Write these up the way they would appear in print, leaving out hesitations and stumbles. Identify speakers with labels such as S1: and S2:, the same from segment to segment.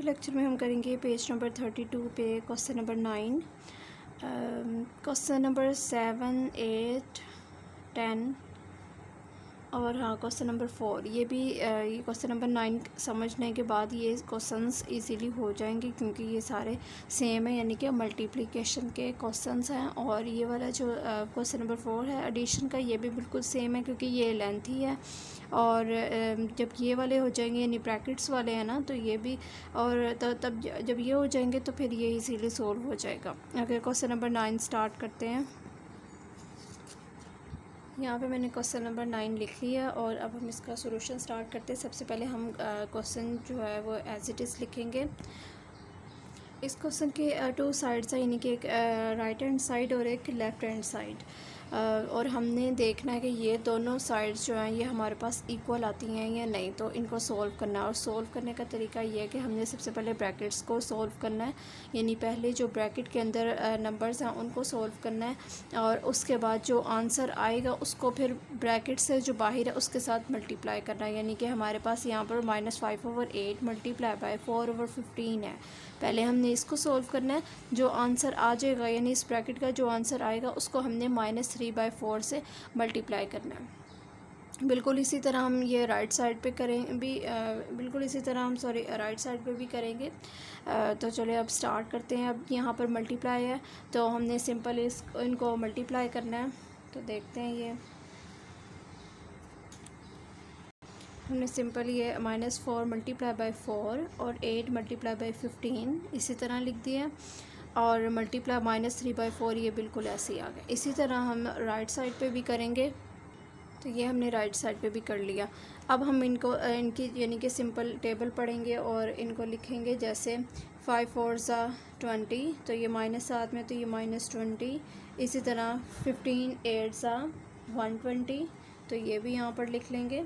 S1: के लेक्चर में हम करेंगे पेज नंबर 32 पे क्वेश्चन नंबर 9, क्वेश्चन नंबर 7, 8, 10 और हाँ क्वेश्चन नंबर 4। ये भी ये क्वेश्चन नंबर 9 समझने के बाद ये क्वेश्चंस इजीली हो जाएंगे क्योंकि ये सारे सेम है, यानी कि मल्टीप्लिकेशन के क्वेश्चंस हैं। और ये वाला जो क्वेश्चन नंबर 4 है एडिशन का, ये भी बिल्कुल सेम है क्योंकि ये लेंथी है। और जब ये वाले हो जाएंगे यानी ब्रैकेट्स वाले हैं ना, तो ये भी, और तब जब ये हो जाएंगे तो फिर ये इजीली सोल्व हो जाएगा। अगर क्वेश्चन नंबर 9 स्टार्ट करते हैं। यहाँ पे मैंने क्वेश्चन नंबर 9 लिख लिया और अब हम इसका सॉल्यूशन स्टार्ट करते हैं। सबसे पहले हम क्वेश्चन जो है वो एज इट इज़ लिखेंगे। इस क्वेश्चन के 2 साइड्स हैं, यानी कि एक राइट हैंड साइड और एक लेफ़्ट हैंड साइड। और हमने देखना है कि ये दोनों साइड्स जो हैं ये हमारे पास इक्वल आती हैं या नहीं, तो इनको सोल्व करना है। और सोल्व करने का तरीका ये है कि हमने सबसे पहले ब्रैकेट्स को सोल्व करना है, यानी पहले जो ब्रैकेट के अंदर नंबर्स हैं उनको सोल्व करना है और उसके बाद जो आंसर आएगा उसको फिर ब्रैकेट से जो बाहर है उसके साथ मल्टीप्लाई करना है। यानी कि हमारे पास यहाँ पर -5/8 मल्टीप्लाई बाय 4/15 है। पहले हमने इसको सोल्व करना है, जो आंसर आ जाएगा यानी इस ब्रैकेट का जो आंसर आएगा उसको हमने -3/4 से मल्टीप्लाई करना है। बिल्कुल इसी तरह हम ये राइट साइड पे करें भी, बिल्कुल इसी तरह हम राइट साइड पे भी करेंगे। तो चलिए अब स्टार्ट करते हैं। अब यहाँ पर मल्टीप्लाई है तो हमने सिंपल इनको मल्टीप्लाई करना है। तो देखते हैं, ये हमने सिंपल ये -4 मल्टीप्लाई बाय 4 और 8 मल्टीप्लाई बाय 15 इसी तरह लिख दिया। और मल्टीप्लाई -3/4 ये बिल्कुल ऐसे ही आ गया। इसी तरह हम राइट साइड पे भी करेंगे। तो ये हमने राइट साइड पे भी कर लिया। अब हम इनकी यानी कि सिंपल टेबल पढ़ेंगे और इनको लिखेंगे। जैसे 5 4 20, तो ये -7 में तो ये -20। इसी तरह 15 8 120, तो ये भी यहाँ पर लिख लेंगे।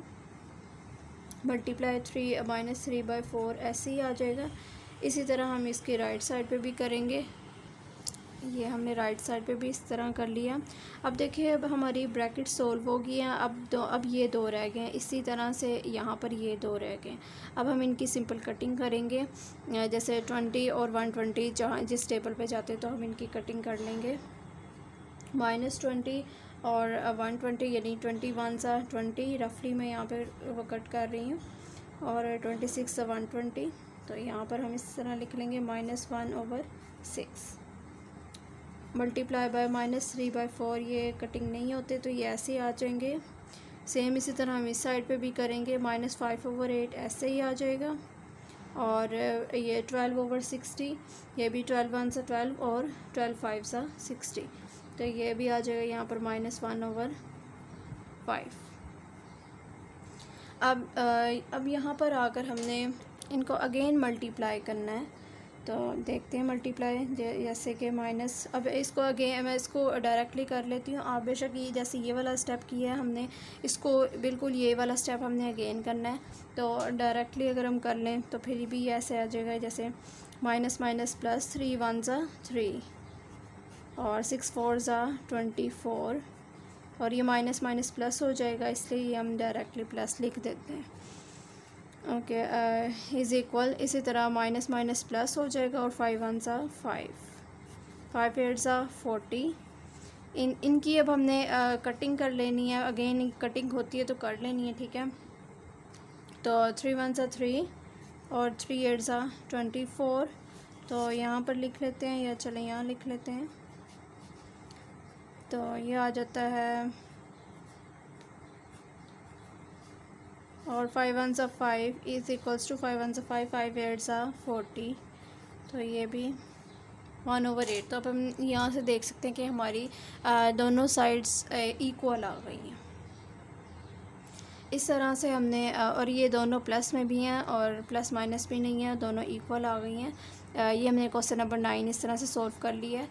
S1: मल्टीप्लाई -3/4 ऐसे ही आ जाएगा। इसी तरह हम इसके राइट साइड पे भी करेंगे। ये हमने राइट साइड पे भी इस तरह कर लिया। अब देखिए, अब हमारी ब्रैकेट सोल्व हो गई हैं। अब ये 2 रह गए हैं। इसी तरह से यहाँ पर ये 2 रह गए हैं। अब हम इनकी सिंपल कटिंग करेंगे। जैसे 20 और 120 जहाँ जिस टेबल पे जाते हैं तो हम इनकी कटिंग कर लेंगे। -20 और 120 यानी 21 20 रफली मैं यहाँ पे वो कट कर रही हूँ। और 26 120, तो यहाँ पर हम इस तरह लिख लेंगे -1/6 मल्टीप्लाई बाय -3/4। ये कटिंग नहीं होते तो ये ऐसे ही आ जाएंगे। सेम इसी तरह हम इस साइड पे भी करेंगे। -5/8 ऐसे ही आ जाएगा। और ये 12/60, ये भी 12 1 12 और 12 5 60, तो ये भी आ जाएगा यहाँ पर -1/5। अब यहाँ पर आकर हमने इनको अगेन मल्टीप्लाई करना है। तो देखते हैं मल्टीप्लाई, जैसे कि अब इसको अगेन मैं इसको डायरेक्टली कर लेती हूँ। आप बेशक ये जैसे ये वाला स्टेप किया है हमने, इसको बिल्कुल ये वाला स्टेप हमने अगेन करना है। तो डायरेक्टली अगर हम कर लें तो फिर भी ऐसे आ जाएगा। जैसे -+ 3 1 3 और 6 4 24, और ये माइनस प्लस हो जाएगा, इसलिए हम डायरेक्टली प्लस लिख देते हैं। Okay, is equal. इसी तरह माइनस प्लस हो जाएगा और 5 1 5 5 8 40। इनकी अब हमने कटिंग कर लेनी है। अगेन कटिंग होती है तो कर लेनी है, ठीक है। तो 3 1 3 और 3 8 24, तो यहाँ पर लिख लेते हैं, या चलें यहाँ लिख लेते हैं। तो ये आ जाता है। और 5 1 5 इज़ इक्वल्स टू 5 1 5 5 8 40, तो ये भी 1/8। तो अब हम यहाँ से देख सकते हैं कि हमारी दोनों साइड्स इक्वल आ गई हैं। इस तरह से हमने और ये दोनों प्लस में भी हैं और प्लस माइनस भी नहीं है, दोनों इक्वल आ गई हैं। ये हमने क्वेश्चन नंबर 9 इस तरह से सॉल्व कर लिया है।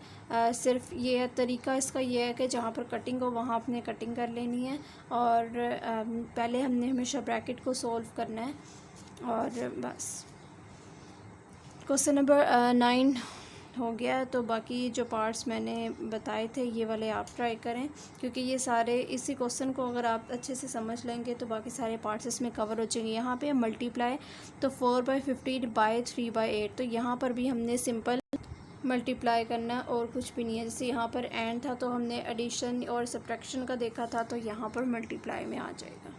S1: सिर्फ ये तरीका इसका ये है कि जहाँ पर कटिंग हो वहाँ आपने कटिंग कर लेनी है। और पहले हमने हमेशा ब्रैकेट को सॉल्व करना है और बस। क्वेश्चन नंबर 9 हो गया। तो बाकी जो पार्ट्स मैंने बताए थे ये वाले आप ट्राई करें, क्योंकि ये सारे इसी क्वेश्चन को अगर आप अच्छे से समझ लेंगे तो बाकी सारे पार्ट्स इसमें कवर हो जाएंगे। यहाँ पे मल्टीप्लाई तो 4/15/3/8, तो यहाँ पर भी हमने सिंपल मल्टीप्लाई करना और कुछ भी नहीं है। जैसे यहाँ पर एंड था तो हमने एडिशन और सब्ट्रैक्शन का देखा था, तो यहाँ पर मल्टीप्लाई में आ जाएगा।